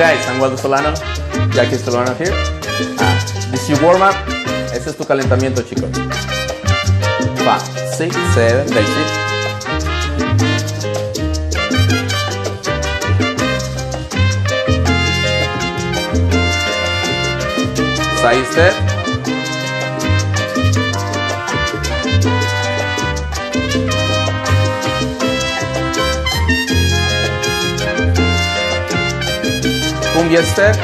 guys, I'm Waldo Solano, Jackie Solano here. This is your warm up. Este es tu calentamiento, chicos. 5, 6, 7, basic. Side step. Cumbia step.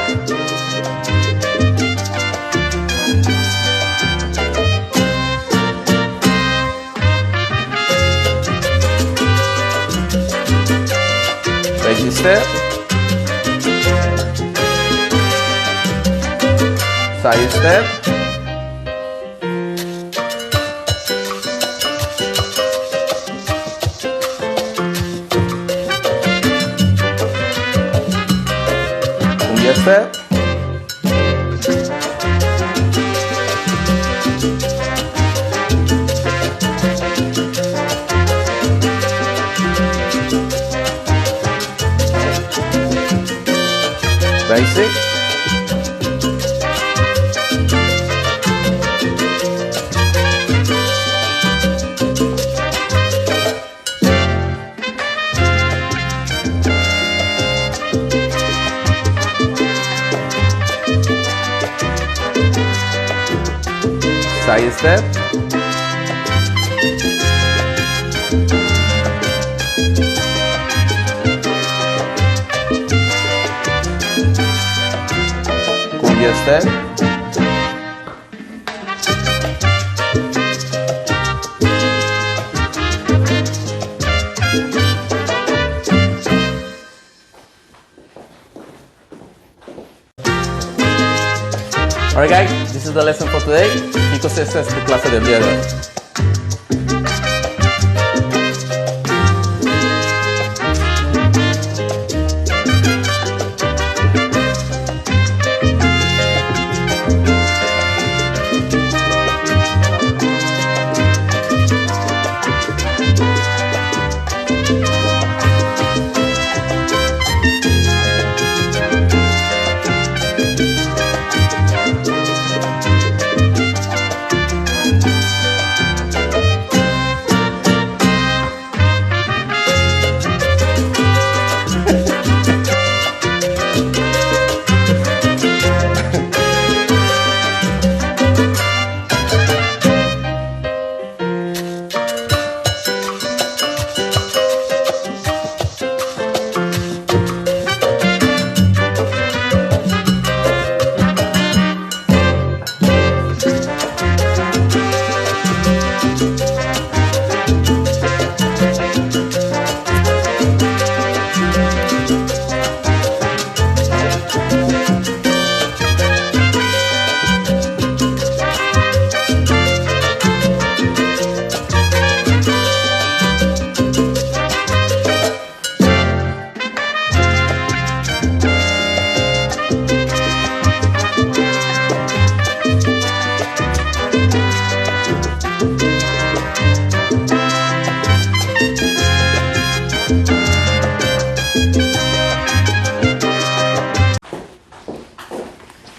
Basic step. Side step. Cumbia step. Basic. Side step. Cumbia step. Alright guys, this is the lesson for today. Chicos, esta es tu clase del día de hoy.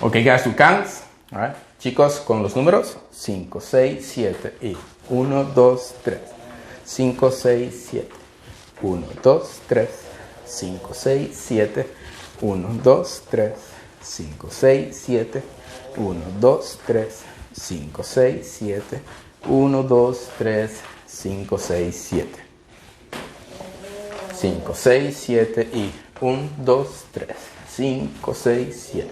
Okay guys, you count. Alright. Chicos, con los números 5, 6, 7 y 1, 2, 3. 5, 6, 7. 1, 2, 3. 5, 6, 7. 1, 2, 3. 5, 6, 7. 1, 2, 3. 5, 6, 7. 1, 2, 3. 5, 6, 7. 5, 6, 7 y 1, 2, 3. 5, 6, 7.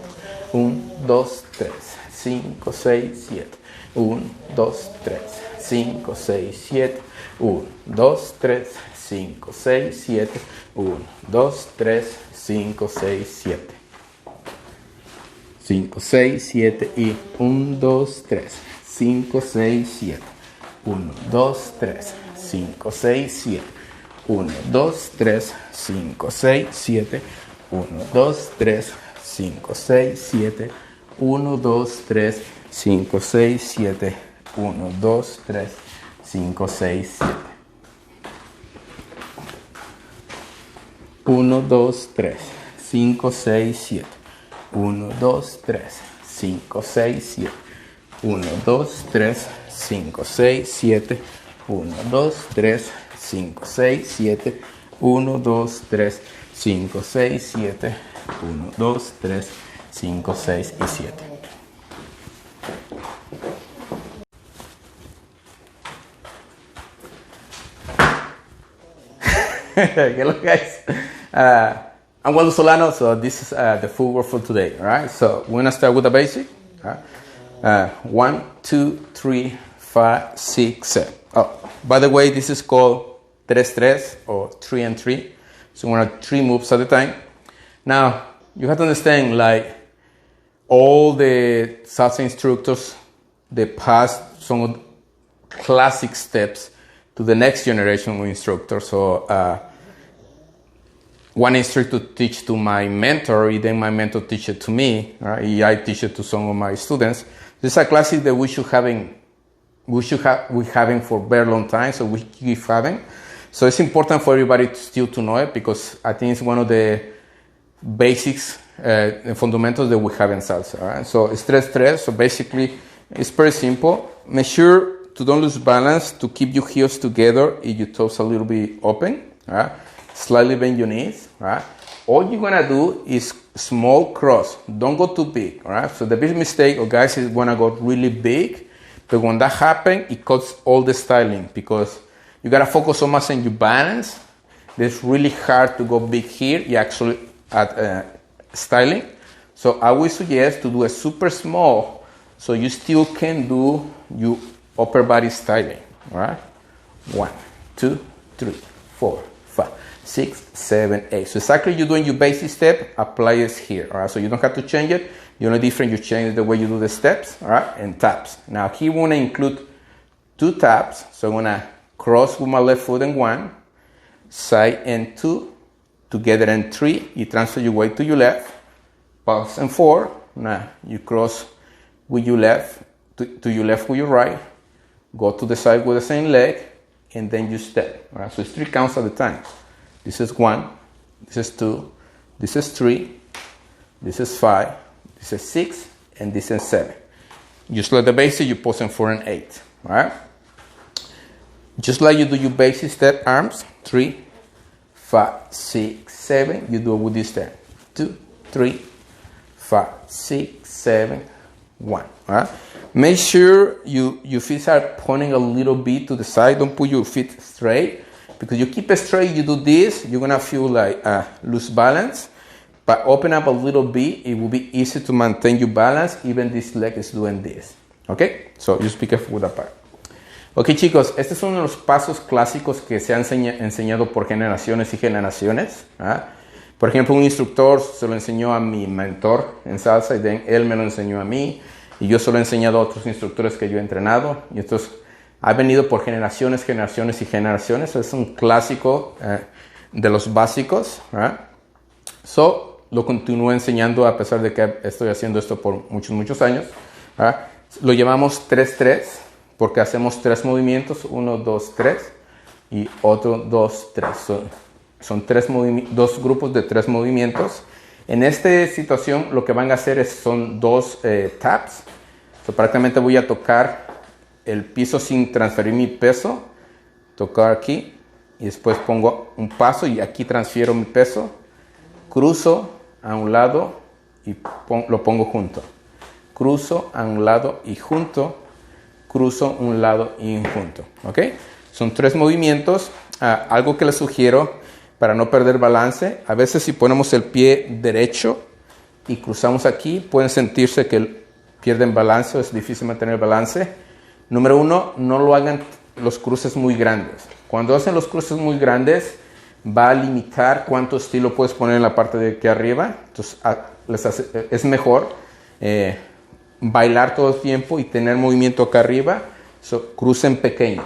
1, 2, 3, 5, 6, 7, 1, 2, 3, 5, 6, 7, 1, 2, 3, 5, 6, 7, 1, 2, 3, 5, 6, 7. 5, 6, 7 y 1, 2, 3, 5, 6, 7, 1, 2, 3, 5, 6, 7, 1, 2, 3, 5, 6, 7, 1, 2, 3, 5, 6, 7, 1, 2, 3, 5, 6, 7, 1, 2, 3, 5, 6, 7. 1, 2, 3, 5, 6, 7. 1, 2, 3, 5, 6, 7. 1, 2, 3, 5, 6, 7. 1, 2, 3, 5, 6, 7. 1, 2, 3, 5, 6, 7. 1, 2, 3, 5, 6 y 7. Hello guys, I'm Waldo Solano, so this is the full work for today, alright? So we're gonna start with the basic. 1, 2, 3, 5, 6, 7. Oh, by the way, this is called 3-3 or 3 and 3. So we're gonna 3 moves at a time. Now, you have to understand, like, all the salsa instructors, they passed some of the classic steps to the next generation of instructors. So one instructor teach to my mentor, then my mentor teach it to me, right? I teach it to some of my students. This is a classic that we having for a very long time, so we keep having. So it's important for everybody to know it, because I think it's one of the basics and fundamentals that we have in salsa. Right? So it's 3-3. So basically, it's very simple. Make sure to don't lose balance, to keep your heels together and your toes a little bit open. Right? Slightly bend your knees. Right? All you're gonna do is small cross. Don't go too big. Right? So the big mistake, guys, is wanna go really big. But when that happens, it cuts all the styling, because you gotta focus so much on your balance. It's really hard to go big here. You actually add styling. So I would suggest to do a super small, so you still can do your upper body styling. All right. 1, 2, 3, 4, 5, 6, 7, 8. So exactly you're doing your basic step, apply it here. All right. So you don't have to change it. You're not different. You change the way you do the steps. All right. And taps. Now here we want to include 2 taps. So I'm gonna cross with my left foot in 1, side and 2, together in 3. You transfer your weight to your left, pulse in 4. Now you cross with your left to your left with your right, go to the side with the same leg, and then you step. Right? So it's 3 counts at a time. This is 1, this is 2, this is 3, this is 5, this is 6, and this is 7. Just like the basic, you pause in 4 and 8. All right? Just like you do your basic step arms, 3, 5, 6, 7, you do it with this step. 2, 3, 5, 6, 7, 1. All right? Make sure your feet are pointing a little bit to the side. Don't put your feet straight, because you keep it straight, you do this, you're gonna feel like loose balance. But open up a little bit, it will be easy to maintain your balance, even this leg is doing this. Okay? So just be careful with that part. Ok, chicos, este es uno de los pasos clásicos que se han enseñado por generaciones y generaciones. Por ejemplo, un instructor se lo enseñó a mi mentor en salsa, y él me lo enseñó a mí, y yo se lo he enseñado a otros instructores que yo he entrenado, y entonces ha venido por generaciones, generaciones y generaciones. Es un clásico de los básicos. So, lo continúo enseñando a pesar de que estoy haciendo esto por muchos años. Lo llamamos 3-3. Porque hacemos 3 movimientos, 1, 2, 3, y otro 2, 3. Son 2 grupos de 3 movimientos. En esta situación lo que van a hacer son 2 taps. So, prácticamente voy a tocar el piso sin transferir mi peso. Tocar aquí, y después pongo un paso y aquí transfiero mi peso. Cruzo a un lado y lo pongo junto. Cruzo a un lado y junto. Cruzo un lado y junto. ¿Ok? Son 3 movimientos. Algo que les sugiero para no perder balance. A veces si ponemos el pie derecho y cruzamos aquí, pueden sentirse que pierden balance. Es difícil mantener balance. Número 1, no lo hagan los cruces muy grandes. Cuando hacen los cruces muy grandes, va a limitar cuánto estilo puedes poner en la parte de aquí arriba. Entonces es mejor bailar todo el tiempo y tener movimiento acá arriba. So, crucen pequeño.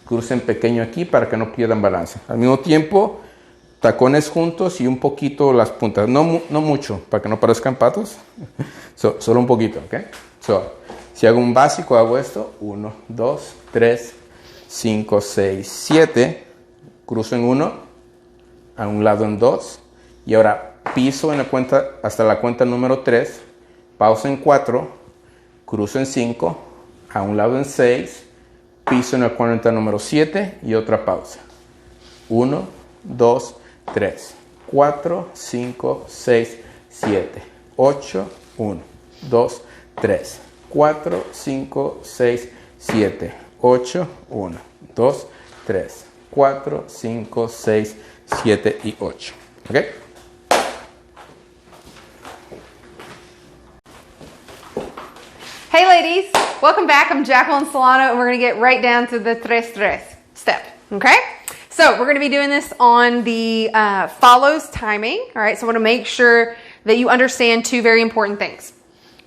Crucen pequeño aquí para que no pierdan balance. Al mismo tiempo, tacones juntos y un poquito las puntas. No mucho, para que no parezcan patos. Solo un poquito. ¿Okay? So, si hago un básico, hago esto. 1, 2, 3, 5, 6, 7. Cruzo en 1. A un lado en 2. Y ahora piso en la cuenta, hasta la cuenta número 3, pausa en 4, cruzo en 5, a un lado en 6, piso en la cuenta número 7 y otra pausa. 1, 2, 3, 4, 5, 6, 7, 8, 1, 2, 3, 4, 5, 6, 7, 8, 1, 2, 3, 4, 5, 6, 7 y 8. ¿Ok? Hey ladies, welcome back. I'm Jacqueline Solano and we're going to get right down to the 3-3 step. Okay? So we're going to be doing this on the follows timing. All right, so I want to make sure that you understand two very important things.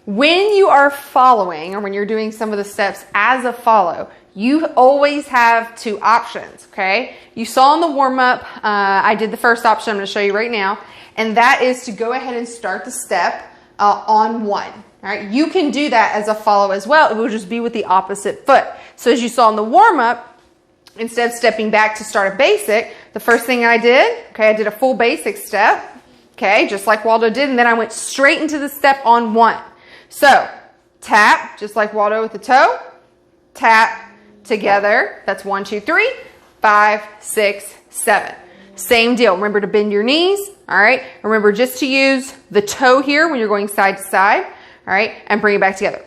When you are following, or when you're doing some of the steps as a follow, you always have two options, okay? You saw in the warm-up, I did the first option I'm going to show you right now, and that is to go ahead and start the step on 1. All right, you can do that as a follow as well. It will just be with the opposite foot. So as you saw in the warm-up, instead of stepping back to start a basic, the first thing I did, okay, I did a full basic step, okay, just like Waldo did, and then I went straight into the step on 1. So, tap, just like Waldo with the toe, tap, together, that's 1, 2, 3, 5, 6, 7. Same deal, remember to bend your knees, all right, remember just to use the toe here when you're going side to side, all right, and bring it back together.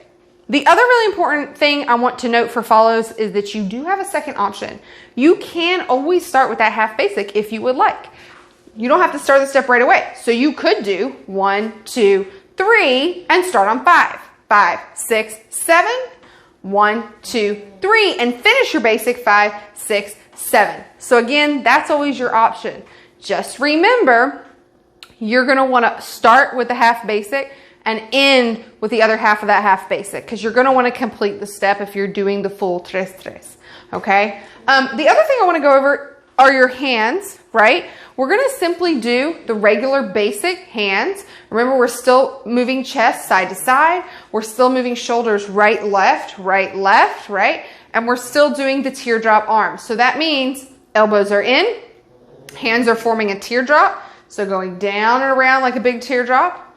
The other really important thing I want to note for follows is that you do have a second option. You can always start with that half basic if you would like. You don't have to start the step right away. So you could do 1, 2, 3 and start on 5. 5, 6, 7. 1, 2, 3 and finish your basic 5, 6, 7. So again, that's always your option. Just remember, you're going to want to start with the half basic and end with the other half of that half basic because you're going to want to complete the step if you're doing the full 3-3. Okay? The other thing I want to go over are your hands, right? We're going to simply do the regular basic hands. Remember, we're still moving chest side to side. We're still moving shoulders right, left, right? And we're still doing the teardrop arms. So that means elbows are in, hands are forming a teardrop. So going down and around like a big teardrop.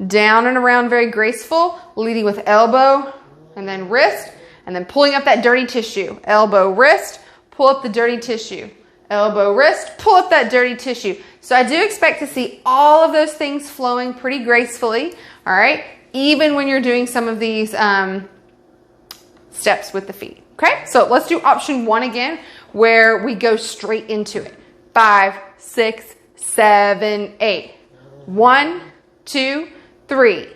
Down and around very graceful, leading with elbow and then wrist, and then pulling up that dirty tissue. Elbow, wrist, pull up the dirty tissue. Elbow, wrist, pull up that dirty tissue. So I do expect to see all of those things flowing pretty gracefully, all right, even when you're doing some of these steps with the feet, okay? So let's do option 1 again, where we go straight into it. 5, 6, 7, 8. 1, 2, 3,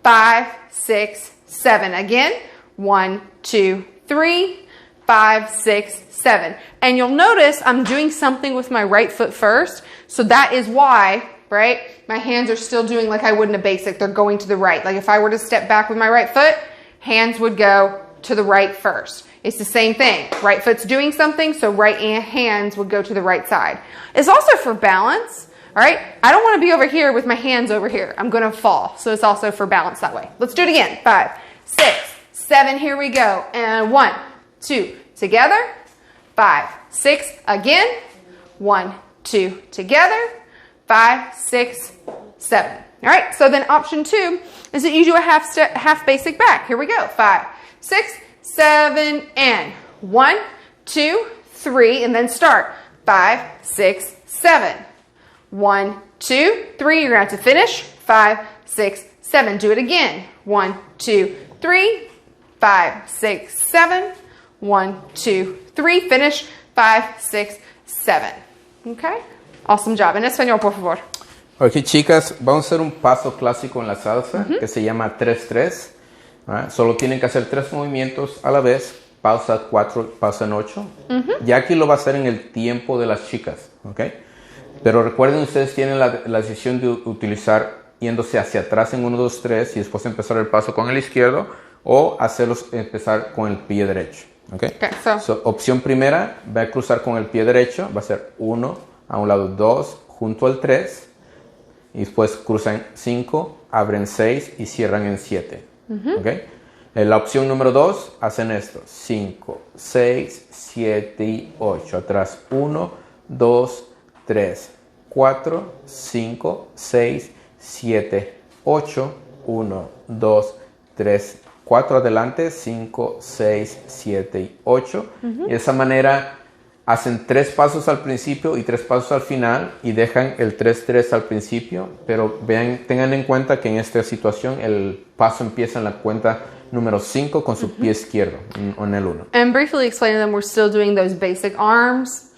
5, 6, 7. Again, 1, 2, 3, 5, 6, 7. And you'll notice I'm doing something with my right foot first. So that is why, right, my hands are still doing like I would in a basic. They're going to the right. Like if I were to step back with my right foot, hands would go to the right first. It's the same thing. Right foot's doing something, so right hands would go to the right side. It's also for balance. All right, I don't want to be over here with my hands over here. I'm going to fall. So it's also for balance that way. Let's do it again. 5, 6, 7. Here we go. And 1, 2, together. 5, 6, again. 1, 2, together. 5, 6, 7. All right, so then option 2 is that you do a half basic back. Here we go. 5, 6, 7, and 1, 2, 3, and then start. 5, 6, 7. 1, 2, 3. You're going to have to finish. 5, 6, 7. Do it again. 1, 2, 3. 5, 6, 7. 1, 2, 3. Finish. 5, 6, 7. Okay? Awesome job. En español, por favor. Ok, chicas, vamos a hacer un paso clásico en la salsa que se llama 3-3. Solo tienen que hacer 3 movimientos a la vez. Pausa 4, pausa en 8. Ya aquí lo va a hacer en el tiempo de las chicas. ¿Ok? Pero recuerden, ustedes tienen la decisión de utilizar yéndose hacia atrás en 1, 2, 3 y después empezar el paso con el izquierdo o hacerlos empezar con el pie derecho. Okay? So, opción primera, va a cruzar con el pie derecho, va a ser 1, a un lado 2, junto al 3 y después cruzan 5, abren 6 y cierran en 7. Okay? La opción número 2, hacen esto, 5, 6, 7 y 8. Atrás 1, 2, 3, 4, 5, 6, 7, 8, 1, 2, 3, 4 adelante, 5, 6, 7 y 8. Y de esa manera hacen 3 pasos al principio y 3 pasos al final y dejan el 3-3 al principio, pero tengan en cuenta que en esta situación el paso empieza en la cuenta número 5 con su pie izquierdo, en el 1. And briefly explain to them, we're still doing those basic arms,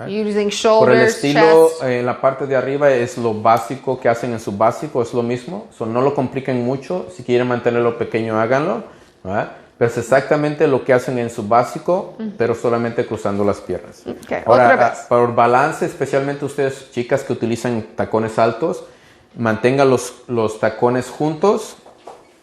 using shoulders, Por el estilo, chest. en la parte de arriba es lo básico que hacen en su básico, es lo mismo. No lo compliquen mucho, si quieren mantenerlo pequeño háganlo, ¿verdad? Pero es exactamente lo que hacen en su básico, pero solamente cruzando las piernas. Okay. Ahora, por balance, especialmente ustedes chicas que utilizan tacones altos, mantengan los tacones juntos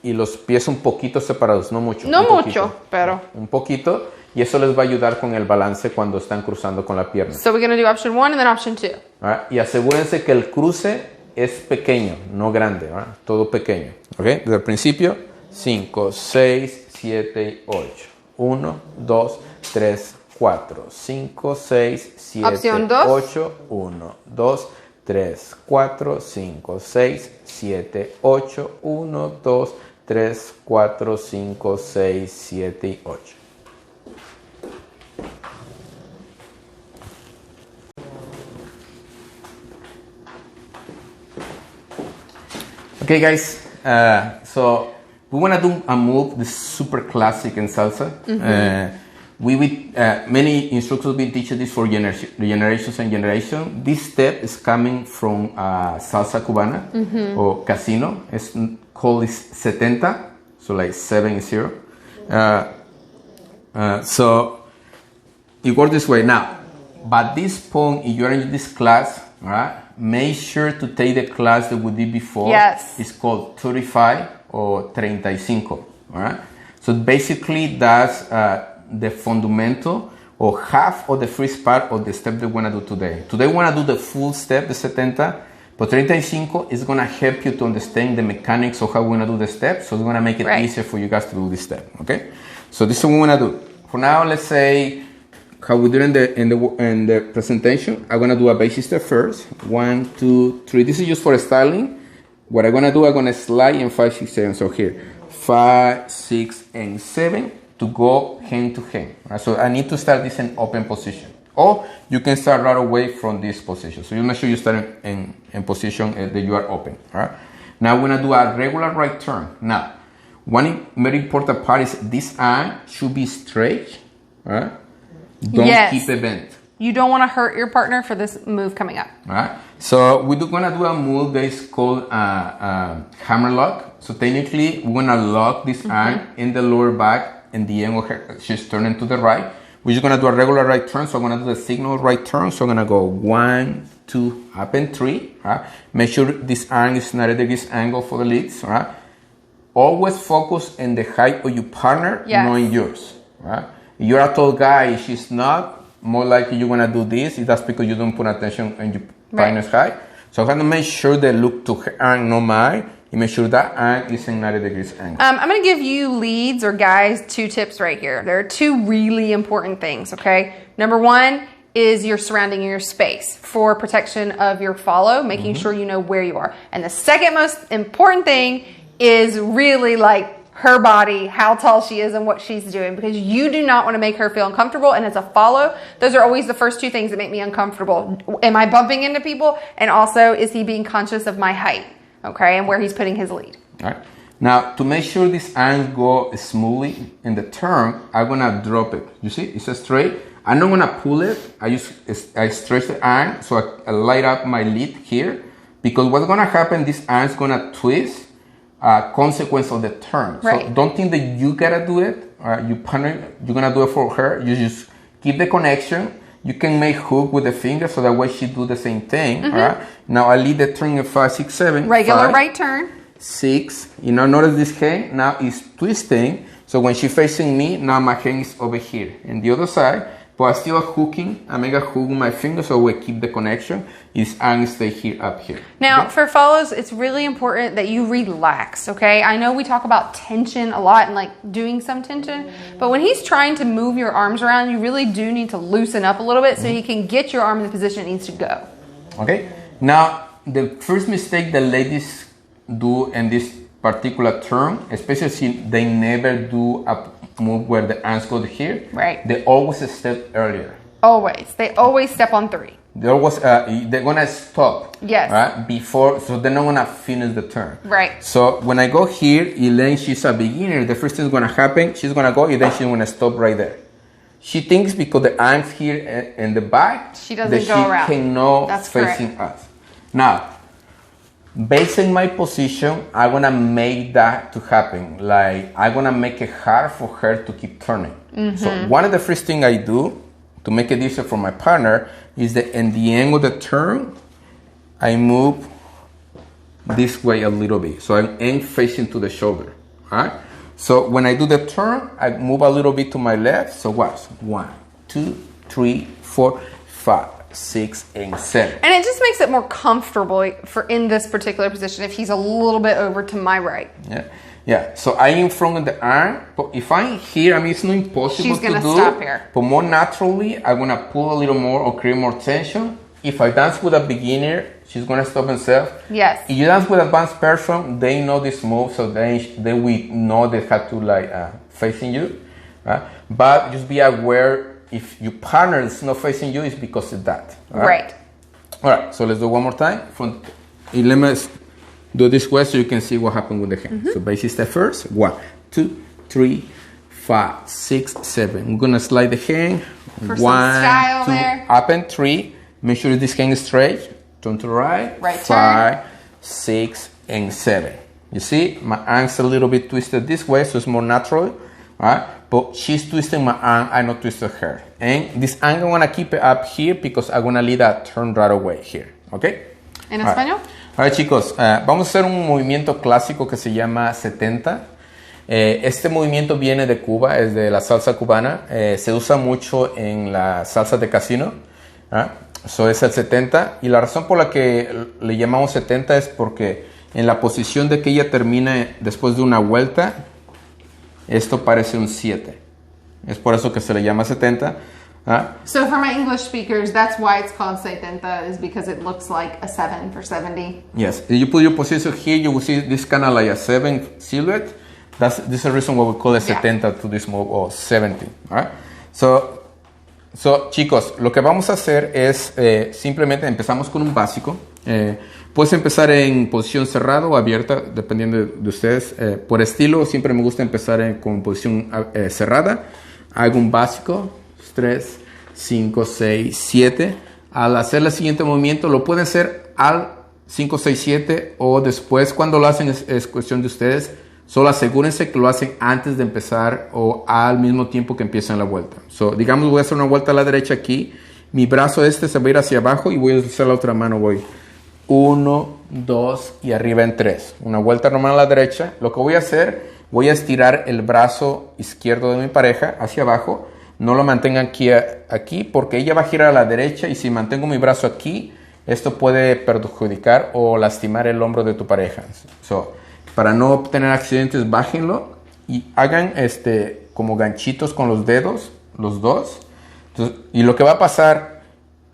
y los pies un poquito separados, no mucho. No mucho, pero... Un poquito, y eso les va a ayudar con el balance cuando están cruzando con la pierna. So we're going to do option 1 and then option 2. ¿Verdad? Y asegúrense que el cruce es pequeño, no grande, ¿verdad? Todo pequeño. ¿Ok? Desde el principio, 5, 6, 7 y 8. 1, 2, 3, 4, 5, 6, 7, Opción 2. 8, 1, 2, 3, 4, 5, 6, 7, 8, 1, 2, 3, 4, 5, 6, 7 y 8. Okay, guys, so we want to do a move that's super classic in salsa. Many instructors been teaching this for generations and generations. This step is coming from salsa cubana or casino. It's called 70, so like 7-0. So it works this way. Now, by this point, if you're in this class, all right, make sure to take the class that we did before. Yes. It's called 35 or 35. All right. So basically, that's the fundamental or half of the first part of the step that we're going to do today. Today, we want to do the full step, the 70, but 35 is going to help you to understand the mechanics of how we're going to do the step. So it's going to make it easier for you guys to do this step. Okay. So this is what we're going to do. For now, let's say how we did in the presentation. I'm going to do a basic step first. 1, 2, 3. This is just for styling. What I'm going to do, I'm going to slide in 5, 6, 7. So here, 5, 6, and 7 to go hand to hand. Right? So I need to start this in open position. Or you can start right away from this position. So you make sure you start in position that you are open. Right? Now we're going to do a regular right turn. Now, one very important part is this arm should be straight. Right? Don't keep it bent. You don't want to hurt your partner for this move coming up. All right. So we're going to do a move that is called hammer lock. So technically, we're going to lock this arm in the lower back and the end of her. She's turning to the right. We're just going to do a regular right turn. So I'm going to do the signal right turn. So I'm going to go 1, 2, up and 3. All right. Make sure this arm is 90 degrees angle for the leads. All right. Always focus on the height of your partner, not in yours. All right. If you're a tall guy, she's not, more likely you're going to do this. That's because you don't put attention on your partner's height. So I'm going to make sure they look to her arm, not mine. You make sure that arm is in 90 degrees angle. I'm going to give you leads or guys 2 tips right here. There are 2 really important things, okay? Number 1 is your surrounding your space for protection of your follow, making sure you know where you are. And the second most important thing is really like her body, how tall she is and what she's doing, because you do not want to make her feel uncomfortable. And as a follow, those are always the first 2 things that make me uncomfortable. Am I bumping into people? And also, is he being conscious of my height? Okay, and where he's putting his lead. All right. Now, to make sure these arms go smoothly in the turn, I'm going to drop it. You see, it's a straight. I'm not going to pull it. I stretch the arm, so I light up my lead here, because what's going to happen, this arm is going to twist. Consequence of the turn. Right. So don't think that you gotta do it. Your partner, you're gonna do it for her. You just keep the connection. You can make hook with the finger so that way she do the same thing. All right. Now I lead the turn in 5, 6, 7. Regular 5, right turn. 6. You know, notice this hand now is twisting. So when she's facing me, now my hand is over here. And the other side, but I'm still hooking. I make a hook with my finger so we keep the connection. His arm stay here, up here. Now, for follows, it's really important that you relax, okay? I know we talk about tension a lot and like doing some tension, but when he's trying to move your arms around, you really do need to loosen up a little bit so he can get your arm in the position it needs to go. Okay? Now, the first mistake the ladies do in this particular term, especially since they never do a move where the arms go here. Right. They always step earlier. Always. They always step on 3. They always, they're gonna stop. Yes. Right? Before, so they're not gonna finish the turn. Right. So when I go here, Elaine, she's a beginner. The first thing is gonna happen, she's gonna go, and then she's gonna stop right there. She thinks because the arms here in the back, she doesn't go around. She cannot That's facing correct. us. Now, based on my position, I'm gonna make that to happen. Like, I'm gonna make it hard for her to keep turning. So one of the first things I do to make it easier for my partner is that in the end of the turn, I move this way a little bit. So I'm facing to the shoulder. All right? So when I do the turn, I move a little bit to my left. So watch. 1, 2, 3, 4, 5, 6, and 7. And it just makes it more comfortable for in this particular position if he's a little bit over to my right. Yeah. So I'm in front of the arm. But if I'm here, I mean, it's not impossible She's to do. gonna stop here. But more naturally, I'm gonna pull a little more or create more tension. If I dance with a beginner, she's gonna stop herself. Yes. If you dance with an advanced person, they know this move, so they will know they have to like facing you. But just be aware if your partner is not facing you, it's because of that. Right. All right. So let's do one more time. Let me do this way so you can see what happened with the hand. So basic step first. 1, 2, 3, 5, 6, 7. I'm gonna slide the hand. For 1, some style 2, there. up and 3. Make sure this hand is straight. Turn to the right. Right 5, 6, and 7. You see, my arm's a little bit twisted this way, so it's more natural. Right? But she's twisting my arm, I not twisted her. And this angle, I'm gonna keep it up here because I'm gonna lead that turn right away here. Okay? ¿En español? Ahora chicos, vamos a hacer un movimiento clásico que se llama 70. Este movimiento viene de Cuba, es de la salsa cubana. Se usa mucho en la salsa de casino. Eso es el 70. Y la razón por la que le llamamos 70 es porque en la posición de que ella termine después de una vuelta, esto parece un 7. Es por eso que se le llama 70. So for my English speakers, that's why it's called 70, is because it looks like a 7 for 70. Yes. If you put your position here, you will see this kind of like a 7 silhouette. This is the reason why we call it 70 to this move, or 70. All right? So chicos, lo que vamos a hacer es simplemente empezamos con un básico. Puedes empezar en posición cerrada o abierta, dependiendo de ustedes. Por estilo, siempre me gusta empezar con posición cerrada. Hago un básico, 3, 5, 6, 7. Al hacer el siguiente movimiento, lo pueden hacer al 5, 6, 7 o después. Cuando lo hacen es cuestión de ustedes. Solo asegúrense que lo hacen antes de empezar o al mismo tiempo que empiezan la vuelta. So, digamos, voy a hacer una vuelta a la derecha aquí. Mi brazo se va a ir hacia abajo y voy a usar la otra mano. Voy 1, 2 y arriba en 3. Una vuelta normal a la derecha. Lo que voy a hacer, voy a estirar el brazo izquierdo de mi pareja hacia abajo. No lo mantengan aquí porque ella va a girar a la derecha y si mantengo mi brazo aquí, esto puede perjudicar o lastimar el hombro de tu pareja. So, para no tener accidentes, bájenlo y hagan como ganchitos con los dedos, los dos. Entonces, y lo que va a pasar,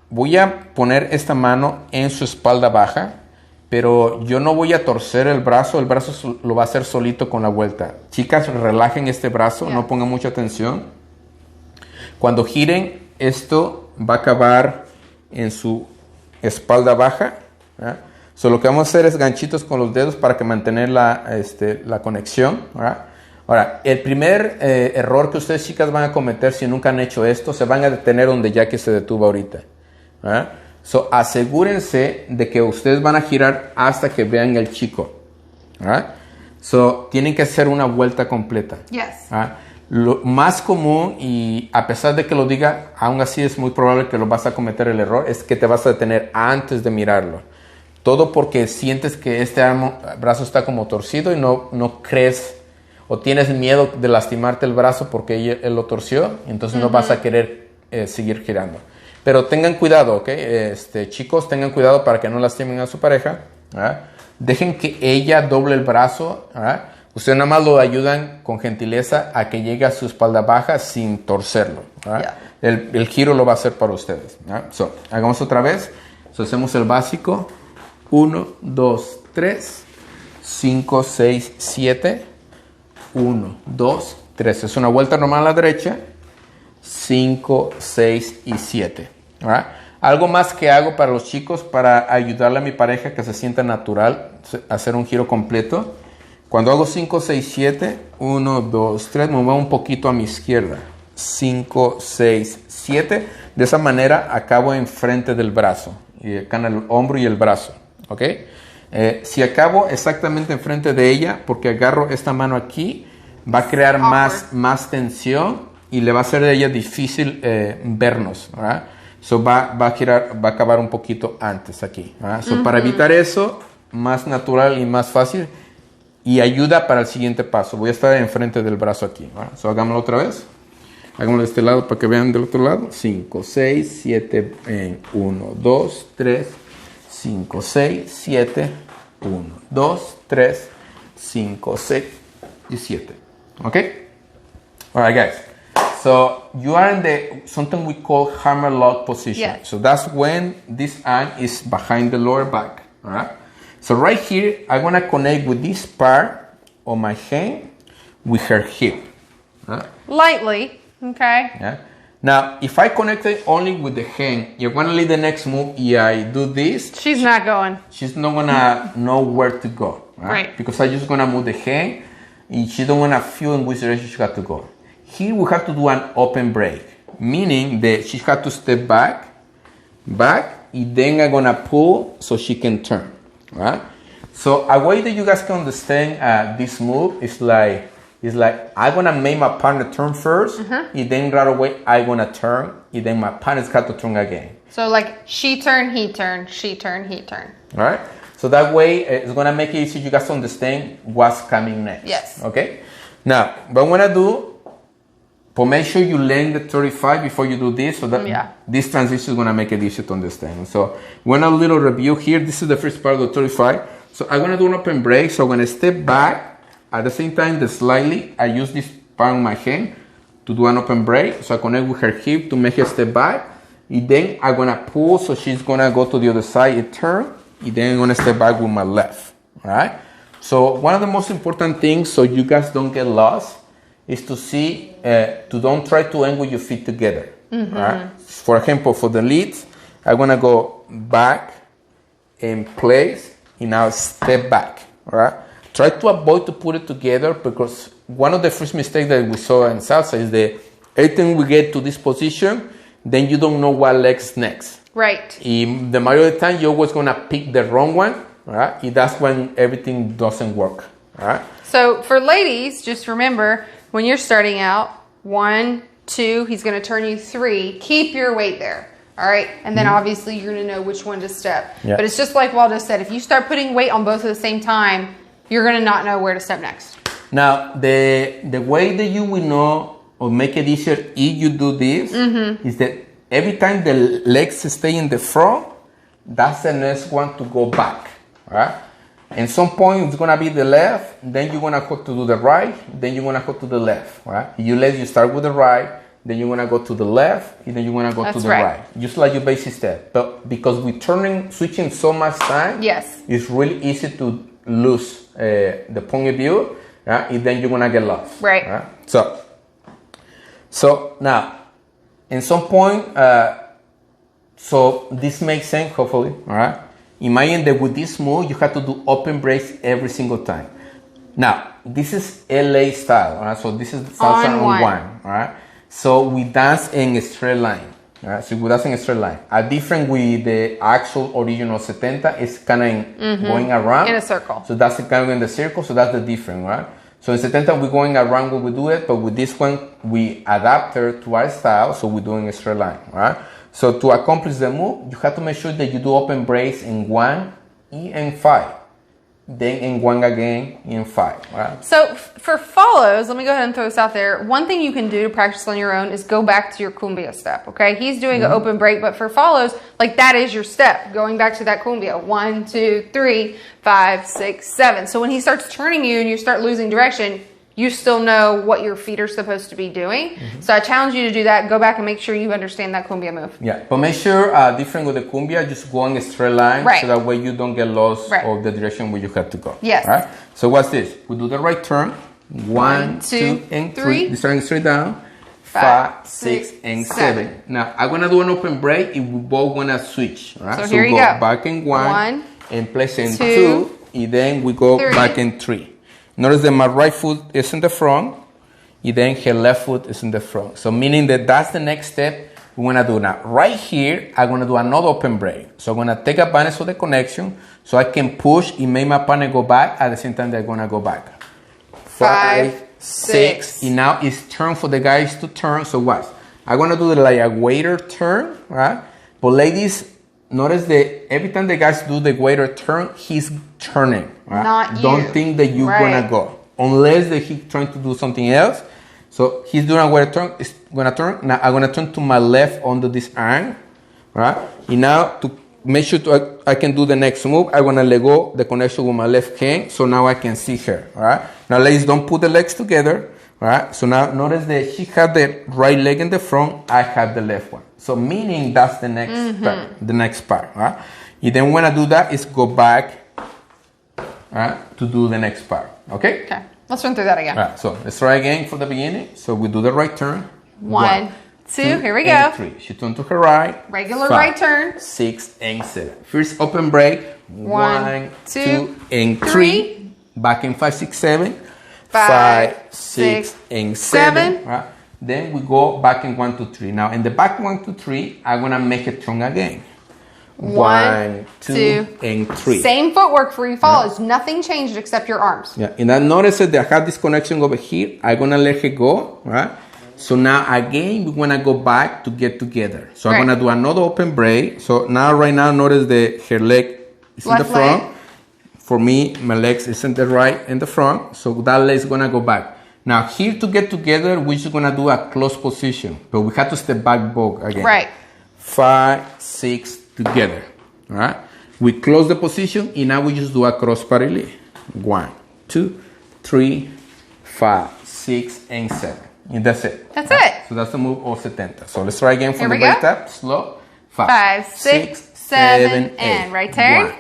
voy a poner esta mano en su espalda baja, pero yo no voy a torcer el brazo lo va a hacer solito con la vuelta. Chicas, relajen este brazo, no pongan mucha tensión. Cuando giren, esto va a acabar en su espalda baja. So, lo que vamos a hacer es ganchitos con los dedos para que mantener la conexión. Ahora, el primer error que ustedes chicas van a cometer si nunca han hecho esto, se van a detener donde Jackie se detuvo ahorita. So, asegúrense de que ustedes van a girar hasta que vean el chico. So, tienen que hacer una vuelta completa. Yes. Lo más común, y a pesar de que lo diga, aún así es muy probable que lo vas a cometer el error, es que te vas a detener antes de mirarlo. Todo porque sientes que este brazo está como torcido y no crees o tienes miedo de lastimarte el brazo porque él lo torció, entonces no vas a querer seguir girando. Pero tengan cuidado, ¿ok? Chicos, tengan cuidado para que no lastimen a su pareja. Dejen que ella doble el brazo. Ustedes nada más lo ayudan con gentileza a que llegue a su espalda baja sin torcerlo. El giro lo va a hacer para ustedes. So, hagamos otra vez. So hacemos el básico. 1, 2, 3, 5, 6, 7. 1, 2, 3. Es una vuelta normal a la derecha. 5, 6 y 7. ¿Right? Algo más que hago para los chicos para ayudarle a mi pareja que se sienta natural hacer un giro completo. Cuando hago 5, 6, 7, 1, 2, 3, me muevo un poquito a mi izquierda. 5, 6, 7. De esa manera acabo enfrente del brazo. Y acá en el hombro y el brazo. ¿Ok? Si acabo exactamente enfrente de ella, porque agarro esta mano aquí, va a crear más tensión y le va a ser de ella difícil vernos. ¿Verdad? So va a acabar un poquito antes aquí. So para evitar eso, más natural y más fácil. Y ayuda para el siguiente paso. Voy a estar enfrente del brazo aquí. So hagámoslo otra vez. Hagámoslo de este lado para que vean del otro lado. 5, 6, 7. 1, 2, 3. 5, 6, 7. 1, 2, 3. 5, 6 y 7. Okay? Alright, guys. So you are in the something we call hammer lock position. Yes. So that's when this arm is behind the lower back. All right. So right here, I'm gonna connect with this part of my hand with her hip. Lightly, okay. Yeah. Now, if I connect it only with the hand, you're gonna leave the next move. Yeah, I do this. She's not going. She's not gonna know where to go. Right. Because I'm just gonna move the hand, and she don't wanna feel in which direction she got to go. Here we have to do an open break, meaning that she has to step back, and then I'm gonna pull so she can turn, right? So a way that you guys can understand this move is like I'm gonna make my partner turn first, and then right away I'm gonna turn, and then my partner's got to turn again. So like she turn, he turn, she turn, he turn. All right. So that way it's gonna make it easy for you guys to understand what's coming next. Yes. Okay. Now, what I'm gonna do. But make sure you learn the 35 before you do this, so that this transition is going to make it easier to understand. So, when a little review here, this is the first part of the 35. So, I'm going to do an open break. So, I'm going to step back. At the same time, slightly, I use this part of my hand to do an open break. So, I connect with her hip to make her step back. And then, I'm going to pull, so she's going to go to the other side and turn. And then, I'm going to step back with my left. All right? So, one of the most important things, so you guys don't get lost, is to see, to don't try to angle your feet together. Right? For example, for the leads, I'm gonna go back in place and now step back. Right? Try to avoid to put it together because one of the first mistakes that we saw in salsa is that every time we get to this position, then you don't know what leg's next. Right. And the majority of the time, you're always gonna pick the wrong one. Right? And that's when everything doesn't work. Right? So for ladies, just remember, when you're starting out, 1, 2, he's going to turn you 3. Keep your weight there. All right. And then obviously you're going to know which one to step. Yeah. But it's just like Waldo said, if you start putting weight on both at the same time, you're going to not know where to step next. Now, the way that you will know or make it easier if you do this is that every time the legs stay in the front, that's the next one to go back. All right. And some point it's gonna be the left, then you're gonna go to do the right, then you're gonna go to the left, right? You start with the right, then you're gonna go to the left, and then you're gonna go to the right. Just like your basic step. But because we're switching so much time, it's really easy to lose the point of view, right? And then you're gonna get lost. Right. So now, in some point, so this makes sense, hopefully, all right? Imagine that with this move, you have to do open breaks every single time. Now, this is LA style, all right? So this is salsa on one, all right? So we dance in a straight line, all right? So we dance in a straight line. A different with the actual original 70, it's kind of going around. In a circle. So that's kind of in the circle, so that's the difference, right? So in 70, we're going around when we do it, but with this one, we adapt her to our style, so we're doing a straight line, all right? So to accomplish the move, you have to make sure that you do open breaks in 1 and 5. Then in 1 again in 5. Right? So for follows, let me go ahead and throw this out there. One thing you can do to practice on your own is go back to your cumbia step, okay? He's doing an open break, but for follows, like that is your step. Going back to that cumbia. 1, 2, 3, 5, 6, 7. So when he starts turning you and you start losing direction, you still know what your feet are supposed to be doing. So I challenge you to do that. Go back and make sure you understand that cumbia move. Yeah, but make sure, different with the cumbia, just go on a straight line so that way you don't get lost of the direction where you have to go. Yes. All right? So what's this? We do the right turn. 1, 2, and 3. Starting straight down. 5, 6, and 7. Now, I'm going to do an open break if we both want to switch. Right? So here you go. Back in 1, and place in 2, and then we go back in 3. Notice that my right foot is in the front, and then her left foot is in the front. So meaning that that's the next step we want to do now. Right here, I'm going to do another open break. So I'm going to take advantage of the connection so I can push and make my partner go back at the same time they're going to go back. 5, 6. And now it's turn for the guys to turn. So what? I'm going to do like a waiter turn, right? But ladies, notice that every time the guys do the waiter turn, he's turning. Right? Not you. Don't think that you're going to go. Unless that he's trying to do something else. So he's doing a waiter turn. It's going to turn. Now I'm going to turn to my left under this arm. Right? And now to make sure I can do the next move, I'm going to let go the connection with my left hand. So now I can see her. Right? Now ladies, don't put the legs together. Right? So now notice that she had the right leg in the front. I have the left one. So meaning that's the next part. The next part. Right? And then when I do that, is go back to do the next part. Okay? Okay. Let's run through that again. All right. So let's try again for the beginning. So we do the right turn. 1, 2. Here we go. And 3. She turned to her right. Regular right turn. 6 and 7. First open break. 1, 2, and 3. Back in 5, 6, 7. 5, 6, and 7. Right? Then we go back in 1, 2, 3. Now in the back 1, 2, 3, I'm gonna make a turn again. 1, 2, and 3. Same footwork for you follows. Nothing changed except your arms. Yeah, and I noticed that I have this connection over here. I'm gonna let her go, right? So now again, we wanna go back to get together. So I'm gonna do another open break. So now, right now, notice that her leg is in the front. Leg. For me, my legs is in the right and the front. So that leg is gonna go back. Now here to get together, we're just gonna do a close position, but we have to step back both again. Right. 5, 6. Together, all right? We close the position, and now we just do a cross parallel. 1, 2, 3, 5, 6, and 7. And that's it. That's it. So that's the move of 70. So let's try again from the break tap. Slow. 5, 6, 7, and right turn. 1,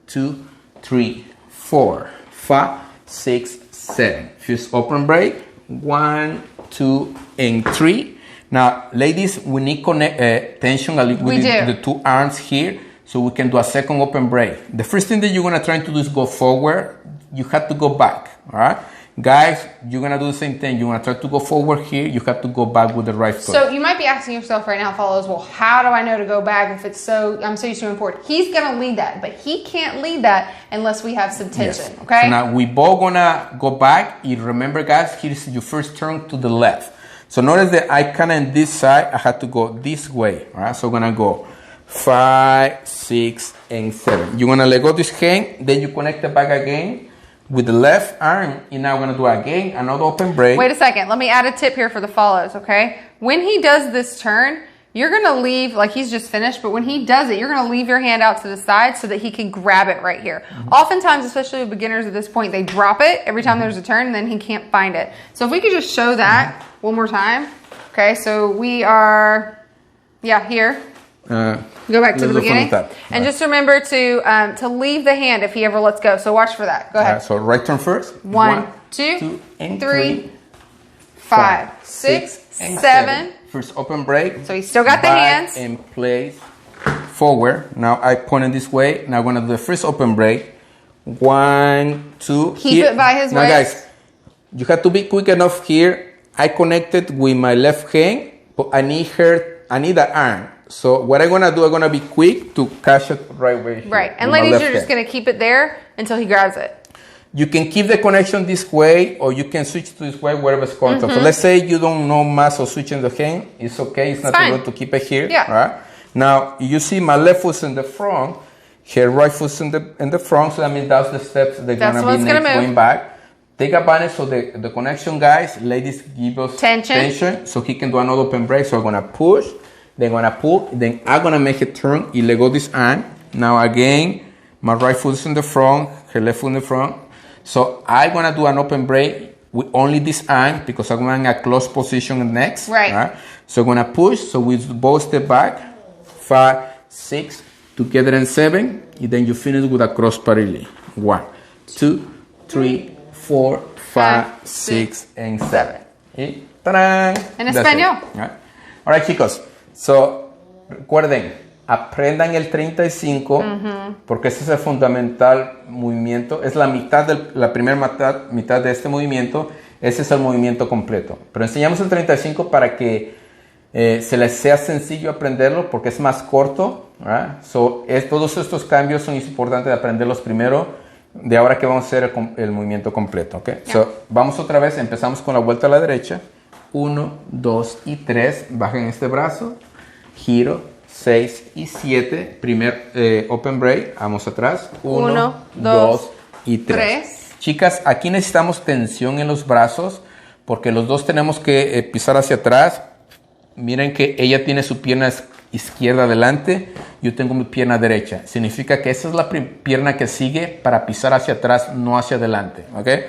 2, 3, 4, 5, 6, 7. First open break. 1, 2, and 3. Now, ladies, we need tension with the two arms here so we can do a second open break. The first thing that you're going to try to do is go forward. You have to go back, all right? Guys, you're going to do the same thing. You're going to try to go forward here. You have to go back with the right foot. So you might be asking yourself right now, follows, well, how do I know to go back if it's I'm so used to moving forward? He's going to lead that, but he can't lead that unless we have some tension, okay? So now we both going to go back. You remember, guys, here's your first turn to the left. So notice that I kind of on this side, I have to go this way, all right? So I'm going to go 5, 6, and 7. You're going to let go this hand, then you connect it back again with the left arm, and now we're going to do again another open break. Wait a second. Let me add a tip here for the follows, okay? When he does this turn, you're going to leave, like he's just finished, but when he does it, you're going to leave your hand out to the side so that he can grab it right here. Oftentimes, especially with beginners at this point, they drop it every time there's a turn, and then he can't find it. So if we could just show that one more time. Okay, so we are, here. Go back to the beginning. And just remember to leave the hand if he ever lets go. So watch for that. Go ahead. Right, so right turn first. 1, 2, and 3, 5, 6, 7. First open break. So he's still got the hands. In place. Forward. Now I point it this way. Now I'm going to do the first open break. 1, 2. Keep it by his waist. Now guys, you have to be quick enough here. I connected with my left hand, but I need the arm. So what I'm going to do, I'm going to be quick to catch it right where here. Right. And ladies, you're just going to keep it there until he grabs it. You can keep the connection this way, or you can switch to this way, wherever it's comfortable. So let's say you don't know mass of switching the hand. It's okay. It's not good to keep it here. Yeah. Right? Now, you see my left foot's in the front. Her right foot's in the front. So that means that's the steps they're going to be next going back. Take advantage of the connection, guys. Ladies, give us tension so he can do another open break. So I'm going to push, then I'm going to pull, then I'm going to make a turn and let go this arm. Now again, my right foot is in the front, her left foot in the front. So I'm going to do an open break only this arm because I'm going a close position next. Right. So I'm going to push. So we both step back. 5, 6, together in 7. And then you finish with a cross parallel. 1, 2, 3, 4, 5, 6, and 7. Y ¡tarán! En español. Ahora chicos, so, recuerden, aprendan el 35 porque ese es el fundamental movimiento. Es la primera mitad de este movimiento. Ese es el movimiento completo. Pero enseñamos el 35 para que se les sea sencillo aprenderlo porque es más corto. Todos estos cambios son importantes de aprenderlos primero. De ahora que vamos a hacer el movimiento completo. ¿Okay? Yeah. So, vamos otra vez. Empezamos con la vuelta a la derecha. 1, 2 y 3. Bajen este brazo. Giro. 6 y 7. Primer open break. Vamos atrás. 1, 2 y 3. Chicas, aquí necesitamos tensión en los brazos porque los dos tenemos que pisar hacia atrás. Miren que ella tiene su pierna izquierda adelante, yo tengo mi pierna derecha. Significa que esa es la pierna que sigue para pisar hacia atrás, no hacia adelante. ¿Okay?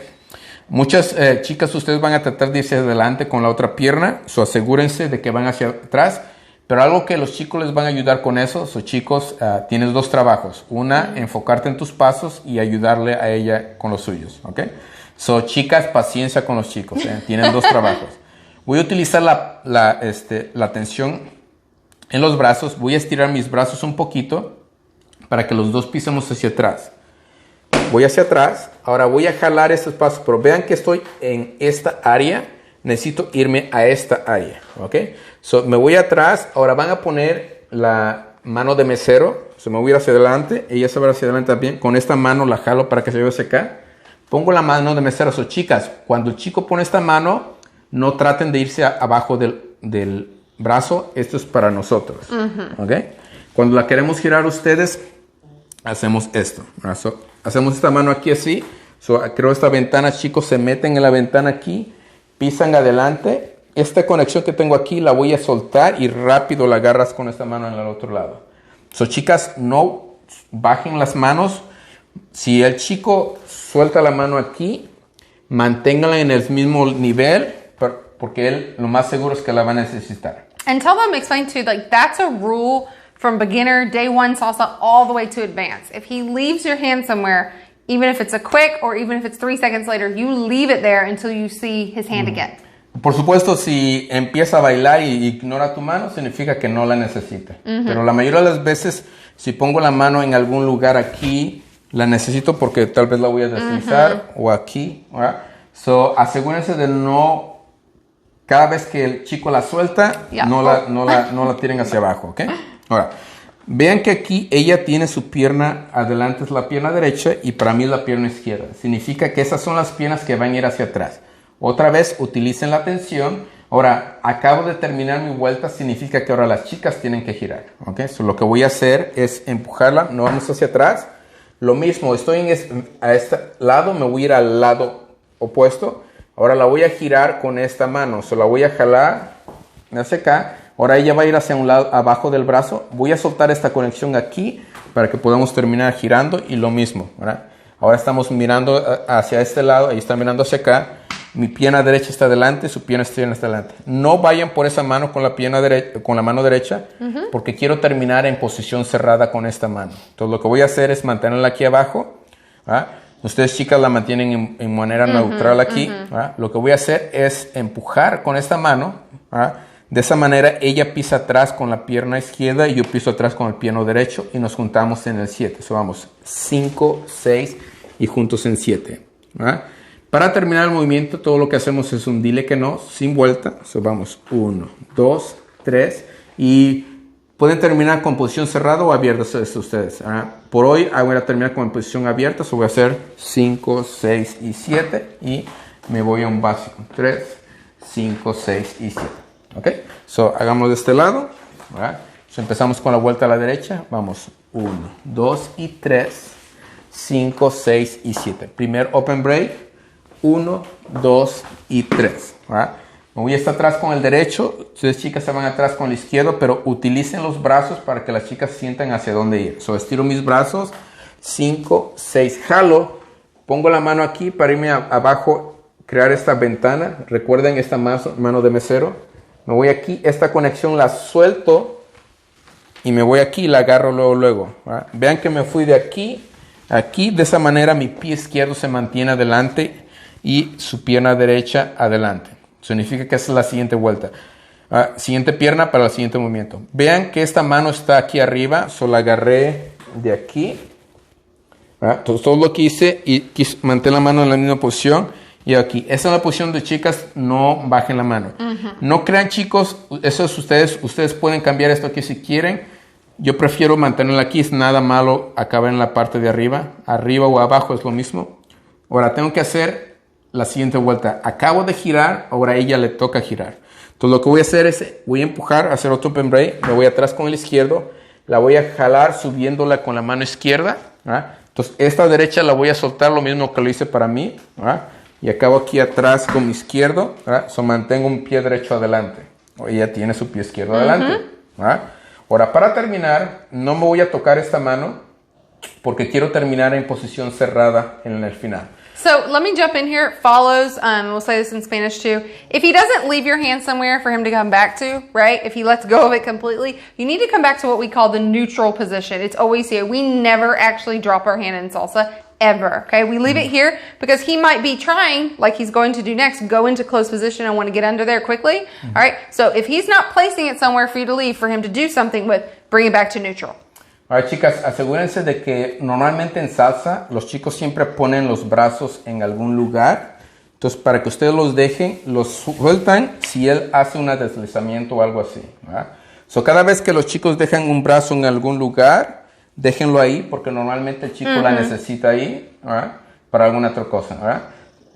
Muchas chicas, ustedes van a tratar de irse adelante con la otra pierna, asegúrense de que van hacia atrás. Pero algo que los chicos les van a ayudar con eso, chicos, tienes dos trabajos. Una, enfocarte en tus pasos y ayudarle a ella con los suyos. ¿Okay? Chicas, paciencia con los chicos. Tienen dos trabajos. Voy a utilizar la tensión en los brazos. Voy a estirar mis brazos un poquito para que los dos pisemos hacia atrás. Voy hacia atrás. Ahora voy a jalar estos pasos. Pero vean que estoy en esta área. Necesito irme a esta área. ¿Ok? Me voy atrás. Ahora van a poner la mano de mesero. Me voy a ir hacia adelante. Ella se va hacia adelante también. Con esta mano la jalo para que se vaya hacia acá. Pongo la mano de mesero. Chicas, cuando el chico pone esta mano, no traten de irse abajo del brazo. Esto es para nosotros. ¿Okay? Cuando la queremos girar ustedes, hacemos esto. Hacemos esta mano aquí así. Creo esta ventana, chicos, se meten en la ventana aquí, pisan adelante. Esta conexión que tengo aquí la voy a soltar y rápido la agarras con esta mano en el otro lado. Chicas, no bajen las manos. Si el chico suelta la mano aquí, manténganla en el mismo nivel, porque él lo más seguro es que la va a necesitar. And tell them, explain too, like that's a rule from beginner, day one salsa, all the way to advanced. If he leaves your hand somewhere, even if it's a quick or even if it's 3 seconds later, you leave it there until you see his hand again. Por supuesto, si empieza a bailar y ignora tu mano, significa que no la necesita. Pero la mayoría de las veces, si pongo la mano en algún lugar aquí, la necesito porque tal vez la voy a deslizar o aquí. Asegúrense de no... Cada vez que el chico la suelta, no la tiren hacia abajo, ¿ok? Ahora, vean que aquí ella tiene su pierna adelante, es la pierna derecha, y para mí es la pierna izquierda. Significa que esas son las piernas que van a ir hacia atrás. Otra vez, utilicen la tensión. Ahora, acabo de terminar mi vuelta, significa que ahora las chicas tienen que girar, ¿ok? Lo que voy a hacer es empujarla, no vamos hacia atrás. Lo mismo, estoy a este lado, me voy a ir al lado opuesto. Ahora la voy a girar con esta mano. La voy a jalar hacia acá. Ahora ella va a ir hacia un lado, abajo del brazo. Voy a soltar esta conexión aquí para que podamos terminar girando. Y lo mismo, ¿verdad? Ahora estamos mirando hacia este lado. Ella está mirando hacia acá. Mi pierna derecha está adelante. Su pierna izquierda está adelante. No vayan por esa mano con la mano derecha. Porque quiero terminar en posición cerrada con esta mano. Entonces lo que voy a hacer es mantenerla aquí abajo. ¿Verdad? Ustedes, chicas, la mantienen en manera neutral aquí. Lo que voy a hacer es empujar con esta mano. De esa manera, ella pisa atrás con la pierna izquierda y yo piso atrás con el pie derecho y nos juntamos en el 7. Vamos, 5, 6 y juntos en 7. Para terminar el movimiento, todo lo que hacemos es un dile que no, sin vuelta. Vamos, 1, 2, 3 y... Pueden terminar con posición cerrada o abierta ustedes. Por hoy voy a terminar con posición abierta. Voy a hacer 5, 6 y 7. Y me voy a un básico. 3, 5, 6 y 7. ¿Ok? Hagamos de este lado. Empezamos con la vuelta a la derecha. Vamos. 1, 2 y 3. 5, 6 y 7. Primer open break. 1, 2 y 3. Me voy a estar atrás con el derecho. Ustedes, chicas, se van atrás con el izquierdo, pero utilicen los brazos para que las chicas sientan hacia dónde ir. Estiro mis brazos. 5, 6. Jalo. Pongo la mano aquí para irme abajo crear esta ventana. Recuerden esta mano de mesero. Me voy aquí, esta conexión la suelto y me voy aquí y la agarro luego. ¿Verdad? Vean que me fui de aquí a aquí. De esa manera mi pie izquierdo se mantiene adelante y su pierna derecha adelante. Significa que esa es la siguiente vuelta. Siguiente pierna para el siguiente movimiento. Vean que esta mano está aquí arriba. Solo la agarré de aquí. Entonces, todo lo que hice y mantener la mano en la misma posición. Y aquí. Esa es la posición de chicas. No bajen la mano. No crean, chicos. Eso es ustedes. Ustedes pueden cambiar esto aquí si quieren. Yo prefiero mantenerla aquí. Es nada malo acabar en la parte de arriba. Arriba o abajo es lo mismo. Ahora tengo que hacer la siguiente vuelta. Acabo de girar. Ahora a ella le toca girar. Entonces lo que voy a hacer es, voy a empujar, hacer otro open break, me voy atrás con el izquierdo, la voy a jalar subiéndola con la mano izquierda, ¿verdad? Entonces esta derecha la voy a soltar, lo mismo que lo hice para mí, ¿verdad? Y acabo aquí atrás con mi izquierdo, ¿verdad? Mantengo un pie derecho adelante, ella tiene su pie izquierdo adelante, ¿verdad? Ahora para terminar, no me voy a tocar esta mano, porque quiero terminar en posición cerrada en el final. So let me jump in here. Follows, we'll say this in Spanish too. If he doesn't leave your hand somewhere for him to come back to, right? If he lets go of it completely, you need to come back to what we call the neutral position. It's always here. We never actually drop our hand in salsa, ever. Okay, we leave it here because he might be trying, like he's going to do next, go into close position and want to get under there quickly. All right, so if he's not placing it somewhere for you to leave, for him to do something with, bring it back to neutral. Ahora, chicas, asegúrense de que normalmente en salsa los chicos siempre ponen los brazos en algún lugar. Entonces, para que ustedes los dejen, los sueltan si él hace un deslizamiento o algo así, ¿verdad? So, cada vez que los chicos dejan un brazo en algún lugar, déjenlo ahí porque normalmente el chico la necesita ahí, ¿verdad? Para alguna otra cosa, ¿verdad?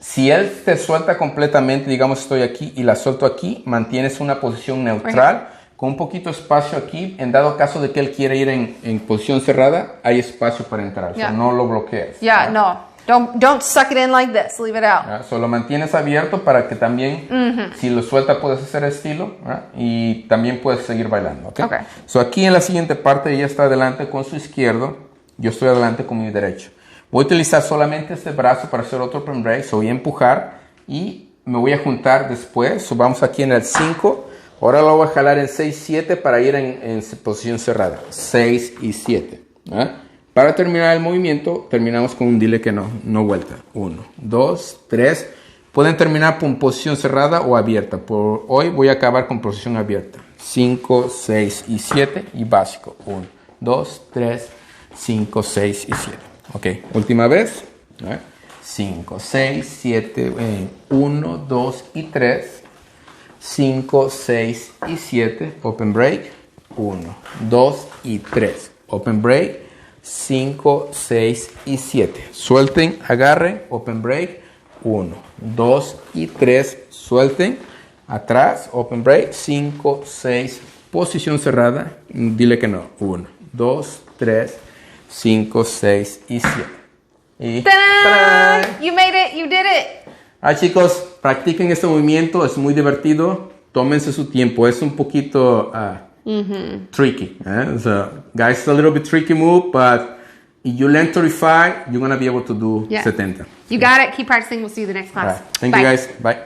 Si él te suelta completamente, digamos estoy aquí y la suelto aquí, mantienes una posición neutral. Con un poquito de espacio aquí, en dado caso de que él quiera ir en posición cerrada, hay espacio para entrar, so no lo bloquees. No. Don't suck it in like this, leave it out. So lo mantienes abierto para que también, si lo suelta, puedes hacer estilo, y también puedes seguir bailando, ¿okay? So aquí en la siguiente parte, ella está adelante con su izquierdo, yo estoy adelante con mi derecho. Voy a utilizar solamente este brazo para hacer otro open break, so voy a empujar y me voy a juntar después, so vamos aquí en el 5. Ahora lo voy a jalar en 6-7 para ir en posición cerrada. 6 y 7. Para terminar el movimiento, terminamos con un dile que no vuelta. 1, 2, 3. Pueden terminar con posición cerrada o abierta. Por hoy voy a acabar con posición abierta. 5, 6 y 7 y básico. 1, 2, 3, 5, 6 y 7. Ok, última vez. 5, 6, 7, 1, 2 y 3. 5, 6 y 7, open break, 1, 2 y 3, open break, 5, 6 y 7, suelten, agarren, open break, 1, 2 y 3, suelten, atrás, open break, 5, 6, posición cerrada, dile que no, 1, 2, 3, 5, 6 y 7. Y ¡Tarán! You made it, you did it. Chicos, practiquen este movimiento, es muy divertido, tómense su tiempo, es un poquito tricky. So, guys, it's a little bit tricky move, but if you learn 35, you're going to be able to do 70. You got it, keep practicing, we'll see you the next class. Thank you guys, bye.